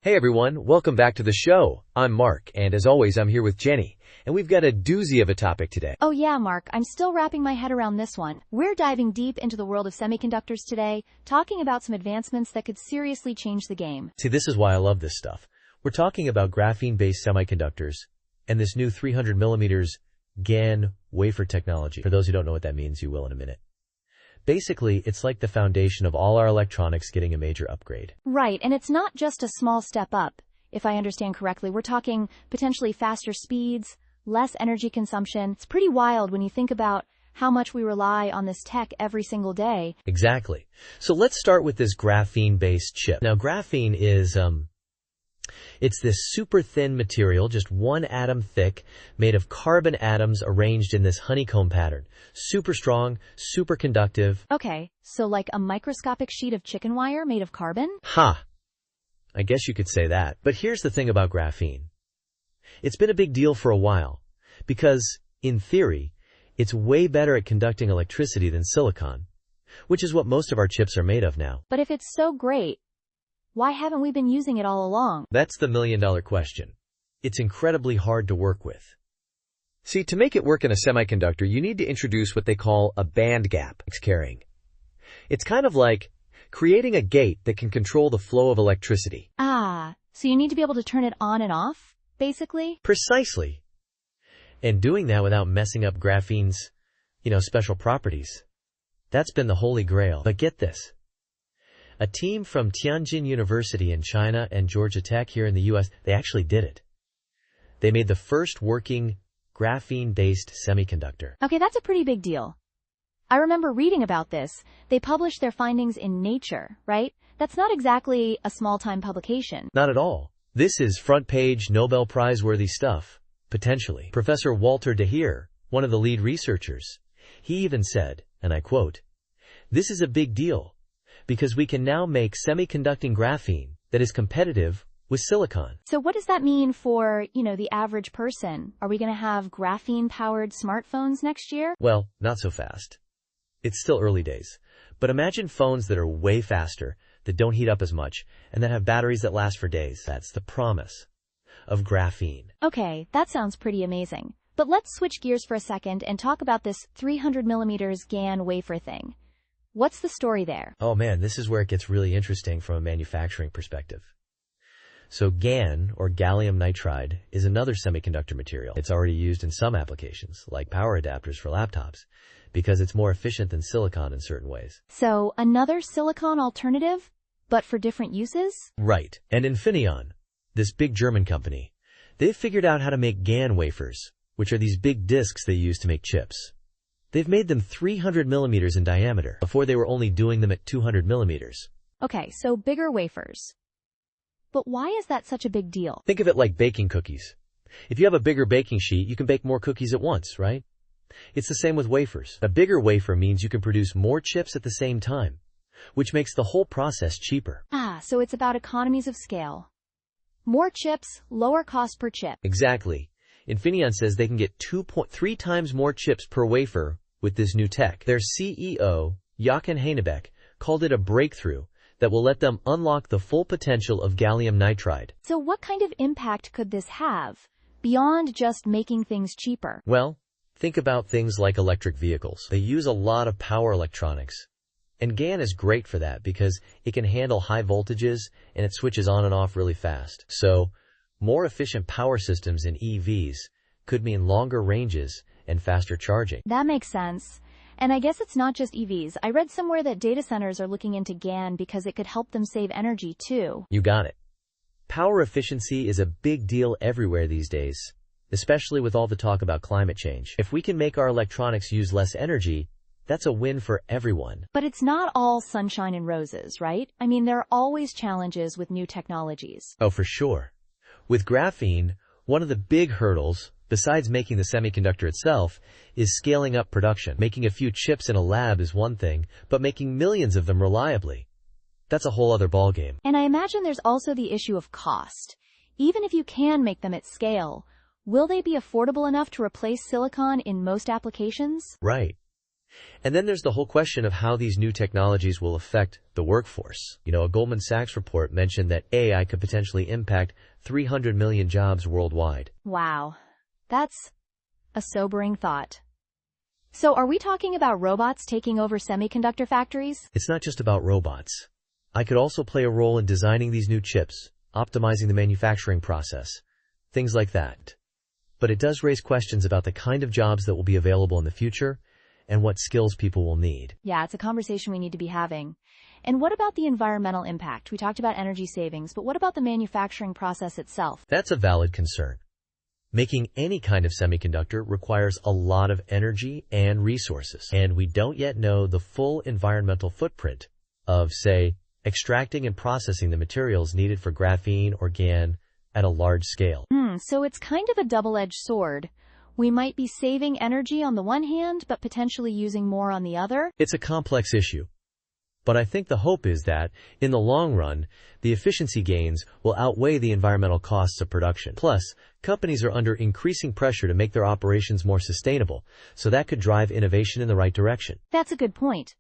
Hey everyone, welcome back to the show. I'm Mark, and as always, I'm here with Jenny, and we've got a doozy of a topic today. Oh yeah, Mark, I'm still wrapping my head around this one. We're diving deep into the world of semiconductors today, talking about some advancements that could seriously change the game. See, this is why I love this stuff. We're talking about graphene-based semiconductors and this new 300 millimeters GaN Wafer Technology. For those who don't know what that means, you will in a minute. Basically, it's like the foundation of all our electronics getting a major upgrade. Right, and it's not just a small step up. If I understand correctly, we're talking potentially faster speeds, less energy consumption. It's pretty wild when you think about how much we rely on this tech every single day. Exactly. So let's start with this graphene-based chip. Now, graphene is, it's this super thin material, just one atom thick, made of carbon atoms arranged in this honeycomb pattern. Super strong, super conductive. Okay, so like a microscopic sheet of chicken wire made of carbon? Ha! I guess you could say that. But here's the thing about graphene. It's been a big deal for a while, because, in theory, it's way better at conducting electricity than silicon, which is what most of our chips are made of now. But if it's so great, why haven't we been using it all along? That's the million-dollar question. It's incredibly hard to work with. See, to make it work in a semiconductor, you need to introduce what they call a band gap carrying. It's kind of like creating a gate that can control the flow of electricity. Ah, so you need to be able to turn it on and off, basically? Precisely. And doing that without messing up graphene's, special properties. That's been the holy grail. But get this. A team from Tianjin University in China and Georgia Tech here in the US, they actually did it. They made the first working graphene-based semiconductor. Okay, that's a pretty big deal. I remember reading about this. They published their findings in Nature, right? That's not exactly a small-time publication. Not at all. This is front-page Nobel Prize-worthy stuff, potentially. Professor Walter de Heer, one of the lead researchers, he even said, and I quote, "This is a big deal, because we can now make semiconducting graphene that is competitive with silicon." So what does that mean for, the average person? Are we going to have graphene-powered smartphones next year? Well, not so fast. It's still early days. But imagine phones that are way faster, that don't heat up as much, and that have batteries that last for days. That's the promise of graphene. Okay, that sounds pretty amazing. But let's switch gears for a second and talk about this 300 millimeters GaN wafer thing. What's the story there? Oh man, this is where it gets really interesting from a manufacturing perspective. So GaN, or gallium nitride, is another semiconductor material. It's already used in some applications, like power adapters for laptops, because it's more efficient than silicon in certain ways. So another silicon alternative, but for different uses? Right. And Infineon, this big German company, they've figured out how to make GaN wafers, which are these big disks they use to make chips. They've made them 300 millimeters in diameter. Before they were only doing them at 200 millimeters. Okay, so bigger wafers. But why is that such a big deal? Think of it like baking cookies. If you have a bigger baking sheet, you can bake more cookies at once, right? It's the same with wafers. A bigger wafer means you can produce more chips at the same time, which makes the whole process cheaper. Ah, so it's about economies of scale. More chips, lower cost per chip. Exactly. Infineon says they can get 2.3 times more chips per wafer with this new tech. Their CEO, Jochen Heinebeck, called it a breakthrough that will let them unlock the full potential of gallium nitride. So what kind of impact could this have, beyond just making things cheaper? Well, think about things like electric vehicles. They use a lot of power electronics. And GaN is great for that because it can handle high voltages and it switches on and off really fast. So, more efficient power systems in EVs could mean longer ranges and faster charging. That makes sense. And I guess it's not just EVs. I read somewhere that data centers are looking into GaN because it could help them save energy too. You got it. Power efficiency is a big deal everywhere these days, especially with all the talk about climate change. If we can make our electronics use less energy, that's a win for everyone. But it's not all sunshine and roses, right? I mean, there are always challenges with new technologies. Oh, for sure. With graphene, one of the big hurdles, besides making the semiconductor itself, is scaling up production. Making a few chips in a lab is one thing, but making millions of them reliably, that's a whole other ballgame. And I imagine there's also the issue of cost. Even if you can make them at scale, will they be affordable enough to replace silicon in most applications? Right. And then there's the whole question of how these new technologies will affect the workforce. A Goldman Sachs report mentioned that AI could potentially impact 300 million jobs worldwide. Wow. That's a sobering thought. So are we talking about robots taking over semiconductor factories? It's not just about robots. I could also play a role in designing these new chips, optimizing the manufacturing process, things like that. But it does raise questions about the kind of jobs that will be available in the future and what skills people will need. Yeah, it's a conversation we need to be having. And what about the environmental impact? We talked about energy savings, but what about the manufacturing process itself? That's a valid concern. Making any kind of semiconductor requires a lot of energy and resources, and we don't yet know the full environmental footprint of, say, extracting and processing the materials needed for graphene or GaN at a large scale. So it's kind of a double-edged sword. We might be saving energy on the one hand, but potentially using more on the other. It's a complex issue. But I think the hope is that, in the long run, the efficiency gains will outweigh the environmental costs of production. Plus, companies are under increasing pressure to make their operations more sustainable, so that could drive innovation in the right direction. That's a good point.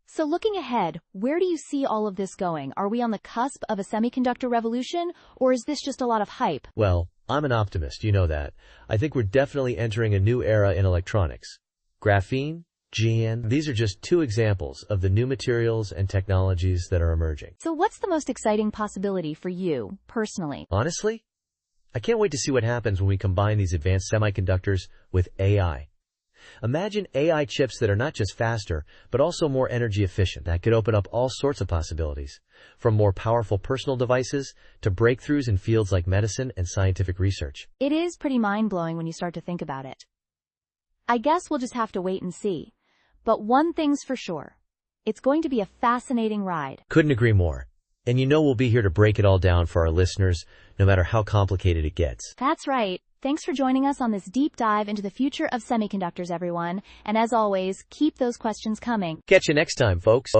So looking ahead, where do you see all of this going? Are we on the cusp of a semiconductor revolution, or is this just a lot of hype? Well, I'm an optimist, you know that. I think we're definitely entering a new era in electronics. Graphene, GaN, these are just two examples of the new materials and technologies that are emerging. So what's the most exciting possibility for you, personally? Honestly, I can't wait to see what happens when we combine these advanced semiconductors with AI. Imagine AI chips that are not just faster, but also more energy efficient. That could open up all sorts of possibilities, from more powerful personal devices to breakthroughs in fields like medicine and scientific research. It is pretty mind-blowing when you start to think about it. I guess we'll just have to wait and see. But one thing's for sure. It's going to be a fascinating ride. Couldn't agree more. And we'll be here to break it all down for our listeners, no matter how complicated it gets. That's right. Thanks for joining us on this deep dive into the future of semiconductors, everyone. And as always, keep those questions coming. Catch you next time, folks.